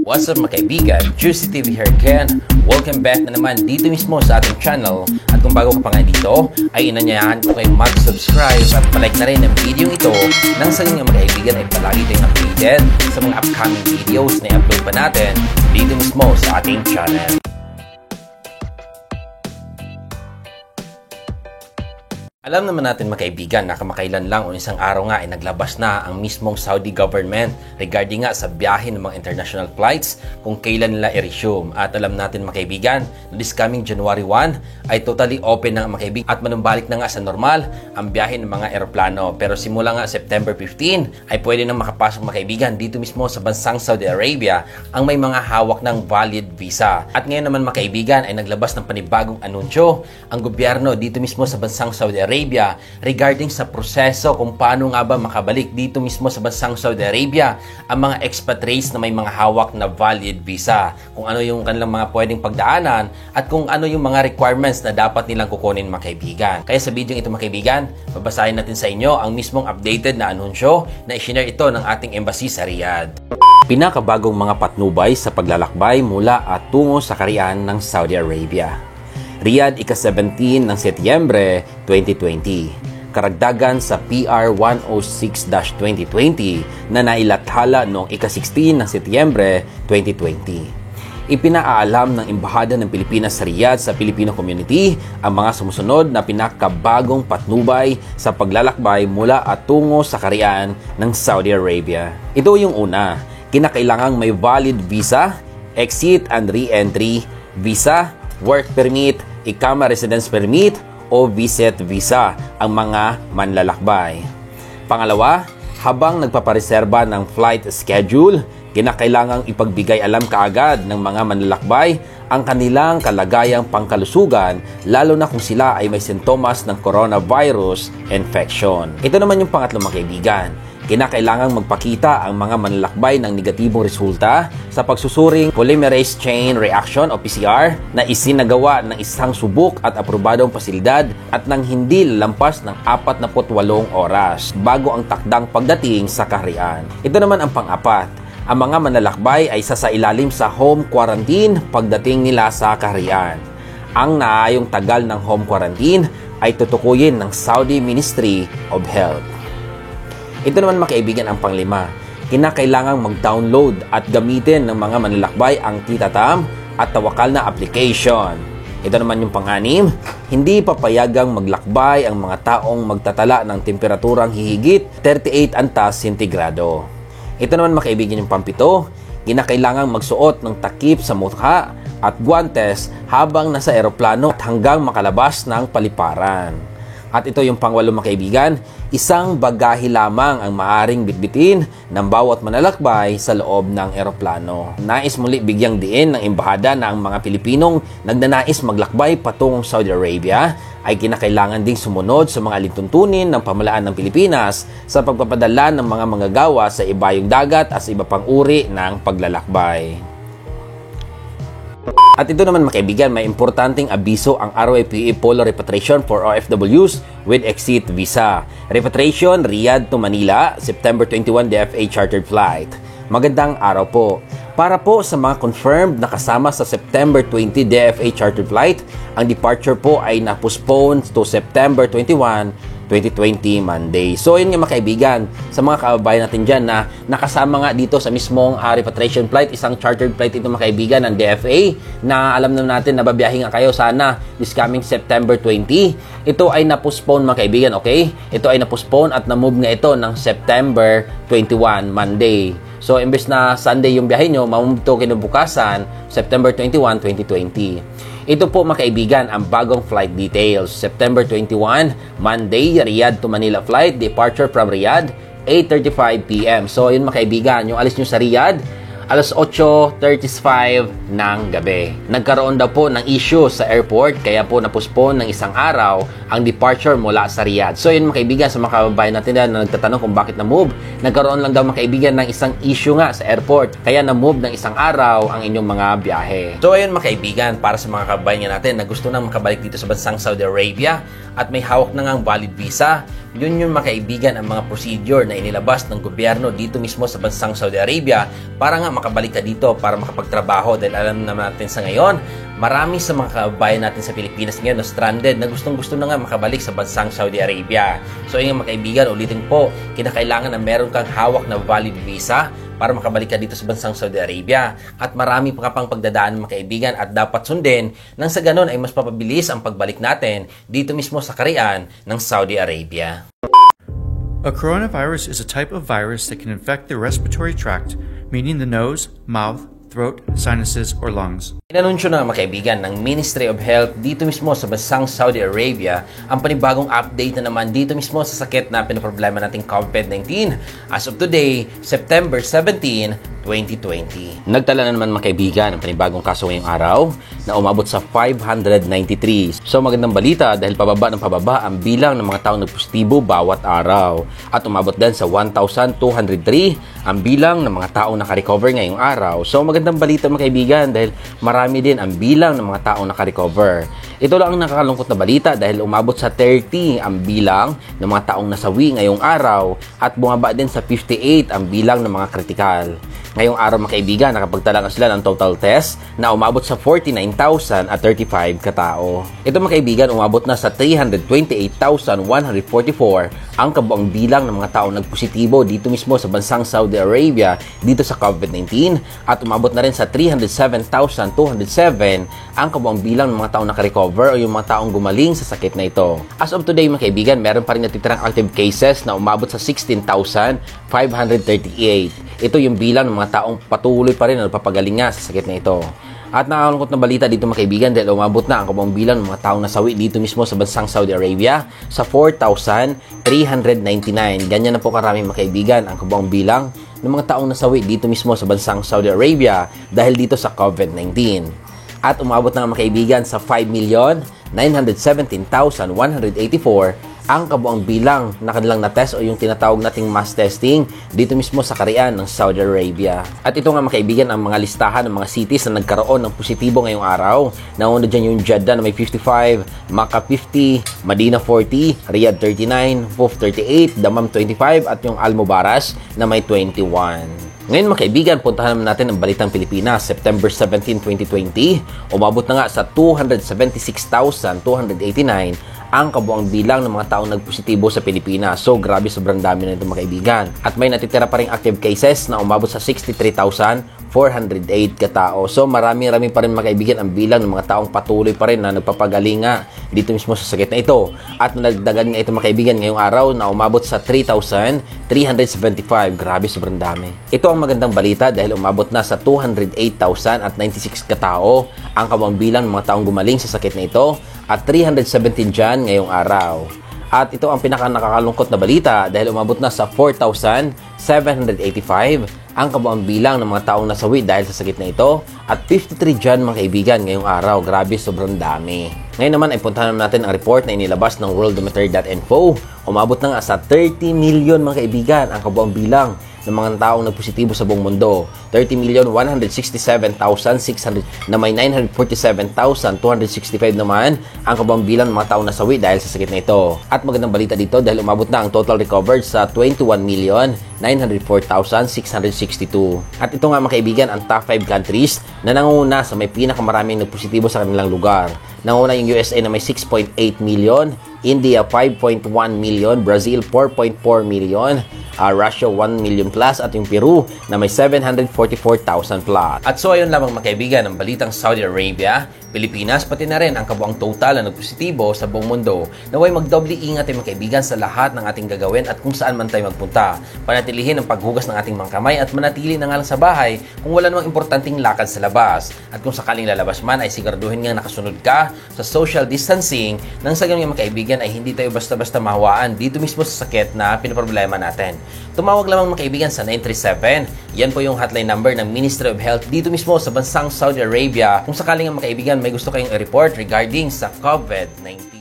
What's up mga kaibigan? Juicy TV here again. Welcome back na naman dito mismo sa ating channel. At kung bago ka pa nga dito, ay inanyayahan ko kayong mag-subscribe at palike na rin ang video ito nang sa inyo mga kaibigan ay palagi tayong updated sa mga upcoming videos na i-upload pa natin dito mismo sa ating channel. Alam naman natin mga kaibigan na kamakailan lang o isang araw nga ay naglabas na ang mismong Saudi government regarding nga sa biyahe ng mga international flights kung kailan nila i-resume. At alam natin mga kaibigan na this coming January 1 ay totally open na mga kaibigan at manumbalik na nga sa normal ang biyahe ng mga eroplano. Pero simula nga September 15 ay pwede na makapasok mga kaibigan dito mismo sa bansang Saudi Arabia ang may mga hawak ng valid visa. At ngayon naman mga kaibigan ay naglabas ng panibagong anunsyo ang gobyerno dito mismo sa bansang Saudi Arabia regarding sa proseso kung paano nga ba makabalik dito mismo sa bansang Saudi Arabia ang mga expatriates na may mga hawak na valid visa. Kung ano yung kanilang mga pwedeng pagdaanan at kung ano yung mga requirements na dapat nilang kukunin mga kaibigan. Kaya sa video ito mga kaibigan, babasahin natin sa inyo ang mismong updated na anunsyo na i-share ito ng ating embassy sa Riyadh. Pinakabagong mga patnubay sa paglalakbay mula at tungo sa kaharian ng Saudi Arabia. Riyadh, ika-17 ng Setyembre 2020. Karagdagan sa PR 106-2020 na nailathala noong ika-16 ng Setyembre 2020. Ipinaalam ng Embahada ng Pilipinas sa Riyadh sa Filipino community ang mga sumusunod na pinakabagong patnubay sa paglalakbay mula at tungo sa kaharian ng Saudi Arabia. Ito yung una, kinakailangang may valid visa, exit and re-entry visa, work permit, ikama residence permit o visit visa ang mga manlalakbay. Pangalawa, habang nagpapareserba ng flight schedule, kinakailangang ipagbigay alam kaagad ng mga manlalakbay ang kanilang kalagayang pangkalusugan lalo na kung sila ay may sintomas ng coronavirus infection. Ito naman yung pangatlo mga kaibigan. Kinakailangang magpakita ang mga manlalakbay ng negatibong resulta sa pagsusuring polymerase chain reaction o PCR na isinagawa ng isang subok at aprobadong pasilidad at nang hindi lalampas ng 48 oras bago ang takdang pagdating sa kaharian. Ito naman ang pang-apat. Ang mga manlalakbay ay sasailalim sa home quarantine pagdating nila sa kaharian. Ang naayong tagal ng home quarantine ay tutukuyin ng Saudi Ministry of Health. Ito naman mga kaibigan ang panglima. Kinakailangang mag-download at gamitin ng mga manlalakbay ang Titatam at Tawakal na application. Ito naman yung pang-anim. Hindi papayagang maglakbay ang mga taong magtatala ng temperaturang hihigit 38 antas sentigrado. Ito naman mga kaibigan yung pang-pito. Kinakailangang magsuot ng takip sa mukha at guantes habang nasa eroplano at hanggang makalabas ng paliparan. At ito yung pang-walo mga kaibigan, isang bagahe lamang ang maaring bitbitin ng bawat manlalakbay sa loob ng eroplano. Nais muli bigyang diin ng embahada na ang mga Pilipinong nagnanais maglakbay patungong Saudi Arabia ay kinakailangan ding sumunod sa mga alituntunin ng pamahalaan ng Pilipinas sa pagpapadala ng mga manggagawa sa ibayong dagat at sa iba pang uri ng paglalakbay. At ito naman mga kaibigan, may importanteng abiso ang RYPA Polo Repatriation for OFWs with exit visa. Repatriation, Riyadh to Manila, September 21 DFA chartered flight. Magandang araw po. Para po sa mga confirmed na kasama sa September 20 DFA chartered flight, ang departure po ay na-postpone to September 21, 2020 Monday. So yun nga mga kaibigan, sa mga kababayan natin dyan na nakasama nga dito sa mismong repatriation flight, isang chartered flight ito mga kaibigan ng DFA na alam na natin na babiyahe nga kayo sana this coming September 20. Ito ay na-postpone mga kaibigan, okay? Ito ay na-postpone at na-move nga ito ng September 21 Monday. So imbes na Sunday yung biyahe nyo, mamove ito kinabukasan September 21, 2020. Ito po mga kaibigan ang bagong flight details. September 21, Monday, Riyadh to Manila flight. Departure from Riyadh, 8:35 p.m. So yun mga kaibigan, yung alis nyo sa Riyadh, alas 8:35 ng gabi. Nagkaroon daw po ng issue sa airport, kaya po na-postpone ng isang araw ang departure mula sa Riyadh. So yun mga kaibigan, sa mga kababayan natin na nagtatanong kung bakit na-move, nagkaroon lang daw mga kaibigan ng isang issue nga sa airport, kaya na-move ng isang araw ang inyong mga biyahe. So ayun mga kaibigan, para sa mga kababayan natin na gusto nang makabalik dito sa bansang Saudi Arabia at may hawak na ngang valid visa, Yun yung mga kaibigan ang mga procedure na inilabas ng gobyerno dito mismo sa bansang Saudi Arabia para nga makabalik ka dito para makapagtrabaho, dahil alam naman natin sa ngayon, marami sa mga kabayan natin sa Pilipinas ngayon na stranded na gustong-gusto na nga makabalik sa bansang Saudi Arabia. So yun mga kaibigan, ulitin po, kinakailangan na meron kang hawak na valid visa para makabalik ka dito sa bansang Saudi Arabia. At marami pa pang pagdadaan mga kaibigan at dapat sundin nang sa ganun ay mas papabilis ang pagbalik natin dito mismo sa kaharian ng Saudi Arabia. A coronavirus is a type of virus that can infect the respiratory tract, meaning the nose, mouth, throat, sinuses, or lungs. Inanunsyo na mga kaibigan ng Ministry of Health dito mismo sa bansang Saudi Arabia ang panibagong update na naman dito mismo sa sakit na pinoproblema nating COVID-19 as of today, September 17, 2020. Nagtala na naman mga kaibigan ang panibagong kaso ngayong araw na umabot sa 593. So magandang balita dahil pababa ng pababa ang bilang ng mga taong nagpositibo bawat araw. At umabot din sa 1,203 ang bilang ng mga taong nakarecover ngayong araw. So magandang balita mga kaibigan dahil marami din ang bilang ng mga taong nakarecover. Ito lang ang nakakalungkot na balita dahil umabot sa 30 ang bilang ng mga taong nasawi ngayong araw at bumaba din sa 58 ang bilang ng mga kritikal. Ngayong araw mga kaibigan, nakapagtala sila ng total test na umabot sa 49,035 katao. Ito mga kaibigan, umabot na sa 328,144 ang kabuang bilang ng mga taong nagpositibo dito mismo sa bansang Saudi Arabia dito sa COVID-19 at umabot na rin sa 307,207 ang kabuang bilang ng mga taong nakarecover o yung mga taong gumaling sa sakit na ito. As of today mga kaibigan, meron pa rin natitirang active cases na umabot sa 16,538. Ito yung bilang ng mga taong patuloy pa rin na napapagaling nga sa sakit na ito. At nakakalungkot na balita dito mga kaibigan dahil umabot na ang kabuang bilang ng mga taong nasawi dito mismo sa bansang Saudi Arabia sa 4,399. Ganyan na po karami mga kaibigan ang kabuang bilang ng mga taong nasawi dito mismo sa bansang Saudi Arabia dahil dito sa COVID-19. At umabot na mga kaibigan sa 5,917,184 ang kabuang bilang na kanilang na-test o yung tinatawag nating mass testing dito mismo sa kaharian ng Saudi Arabia. At ito nga mga kaibigan ang mga listahan ng mga cities na nagkaroon ng positibo ngayong araw. Nauna dyan yung Jeddah na may 55, Makkah 50, Medina 40, Riyadh 39, Fuf 38, Dammam 25 at yung Al Mubarak na may 21. Ngayon mga kaibigan, puntahan naman natin ang Balitang Pilipinas. September 17, 2020, umabot na nga sa 276,289 ang kabuang bilang ng mga taong nagpositibo sa Pilipinas. So, grabe, sobrang dami na ito mga kaibigan. At may natitira pa ring active cases na umabot sa 63,408 katao. So, marami-rami pa rin mga kaibigan ang bilang ng mga taong patuloy pa rin na nagpapagaling nga dito mismo sa sakit na ito. At nalagdagan nga ito mga kaibigan ngayong araw na umabot sa 3,375. Grabe, sobrang dami. Ito ang magandang balita dahil umabot na sa 208,096 katao ang kabuang bilang ng mga taong gumaling sa sakit na ito at 317 dyan ngayong araw. At ito ang pinaka-nakakalungkot na balita dahil umabot na sa 4,785 ang kabuang bilang ng mga taong nasawi dahil sa sakit na ito at 53 dyan mga kaibigan ngayong araw. Grabe, sobrang dami. Ngayon naman ay puntahan natin ang report na inilabas ng worldometer.info. Umabot na nga sa 30 million mga kaibigan ang kabuang bilang ng mga taong nagpositibo sa buong mundo. 30,167,600 na may 947,265 naman ang kabuang bilang ng mga taong nasawi dahil sa sakit na ito. At magandang balita dito dahil umabot na ang total recovered sa 21,904,662. At ito nga mga kaibigan ang top 5 countries na nanguna sa may pinakamaraming nagpositibo sa kanilang lugar. Nanguna yung USA na may 6.8 million, India 5.1 million, Brazil 4.4 million, Russia 1 million plus at yung Peru na may 744,000 plus. At so ayun lamang mga kaibigan ang balitang Saudi Arabia, Pilipinas pati na rin ang kabuang total na nagpositibo sa buong mundo. Naway magdoble ingat mga kaibigan sa lahat ng ating gagawin at kung saan man tayo magpunta. Panatilihin ang paghugas ng ating mga kamay at manatili na nga lang sa bahay kung wala namang importanteng lakad sa labas. At kung sakaling lalabas man ay siguraduhin nga nakasunod ka sa social distancing nang sa ganun mga kaibigan ay hindi tayo basta-basta mahawaan dito mismo sa sakit na pinoproblema natin. Tumawag lamang mga kaibigan sa 937. Yan po yung hotline number ng Ministry of Health dito mismo sa bansang Saudi Arabia. Kung sakaling mga kaibigan may gusto kayong i-report regarding sa COVID-19.